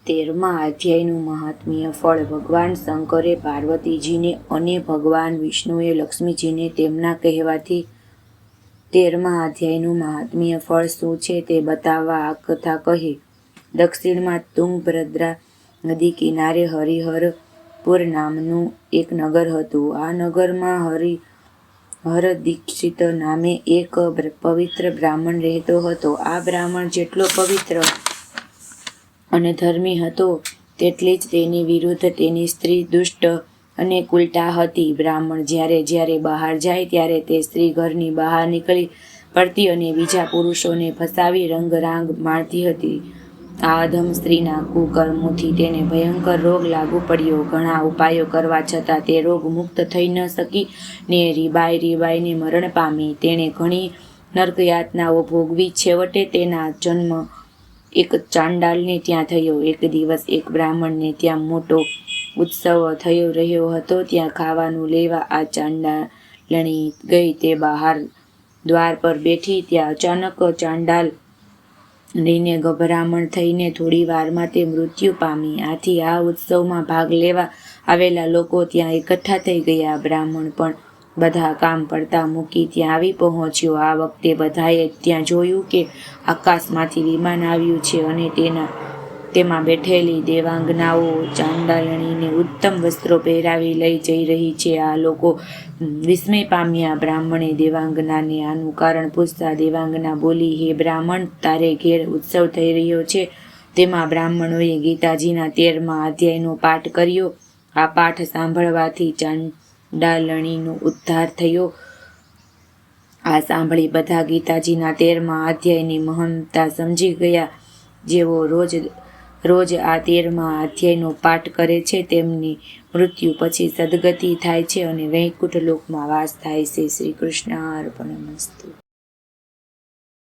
13મા અધ્યાયનું મહાત્મ્ય ફળ. ભગવાન શંકરે પાર્વતીજીને અને ભગવાન વિષ્ણુએ લક્ષ્મીજીને તેમના કહેવાથી 13મા અધ્યાયનું મહાત્મ્ય ફળ શું છે તે બતાવવા આ કથા કહી. દક્ષિણમાં તુંગભદ્રા નદી કિનારે હરિહરપુર નામનું એક નગર હતું. આ નગરમાં હરદીક્ષિત નામે એક પવિત્ર બ્રાહ્મણ રહેતો હતો. આ બ્રાહ્મણ જેટલો પવિત્ર અને ધર્મી હતો તેટલી જ તેની વિરુદ્ધ તેની સ્ત્રી દુષ્ટ અને કુલટા હતી. બ્રાહ્મણ જ્યારે જ્યારે બહાર જાય ત્યારે તે સ્ત્રી ઘરની બહાર નીકળી પડતી અને બીજા પુરુષોને ફસાવી રંગરાંગ માણતી હતી. આ અધમ સ્ત્રીના કુકર્મોથી તેને ભયંકર રોગ લાગુ પડ્યો. ઘણા ઉપાયો કરવા છતાં તે રોગ મુક્ત થઈ ન શકી ને રીબાઈને મરણ પામી. તેણે ઘણી નરકયાતનાઓ ભોગવી. છેવટે તેના જન્મ એક ચાંડાલને ત્યાં થયો. એક દિવસ એક બ્રાહ્મણને ત્યાં મોટો ઉત્સવ થઈ રહ્યો હતો. ત્યાં ખાવાનું લેવા આ ચાંડાલણી ગઈ. તે બહાર દ્વાર પર બેઠી. ત્યાં અચાનક ચાંડાલણીને ગભરામણ થઈને થોડી વારમાં તે મૃત્યુ પામી. આથી આ ઉત્સવમાં ભાગ લેવા આવેલા લોકો ત્યાં એકઠા થઈ ગયા. બ્રાહ્મણ પણ બધા કામ પડતા મૂકી ત્યાં આવી પહોંચ્યો. આ વખતે બધાએ ત્યાં જોયું કે આકાશમાંથી વિમાન આવ્યું છે અને તેમાં બેઠેલી દેવાંગનાઓ ચાંડાલણીને ઉત્તમ વસ્ત્રો પહેરાવી લઈ જઈ રહી છે. આ લોકો વિસ્મય પામ્યા. બ્રાહ્મણે દેવાંગનાને આનું કારણ પૂછતા દેવાંગના બોલી, હે બ્રાહ્મણ, તારે ઘેર ઉત્સવ થઈ રહ્યો છે તેમાં બ્રાહ્મણોએ ગીતાજીના 13મા અધ્યાયનો પાઠ કર્યો. આ પાઠ સાંભળવાથી ચાંડાલણીનો ઉદ્ધાર થયો. આ સાંભળી બધા ગીતાજીના 13મા અધ્યાયની મહાનતા સમજી ગયા. જેઓ રોજ આ 13મા અધ્યાયનો પાઠ કરે છે તેમની મૃત્યુ પછી સદગતિ થાય છે અને વૈકુંઠ લોકમાં વાસ થાય છે. શ્રી કૃષ્ણ અર્પણમસ્તુ.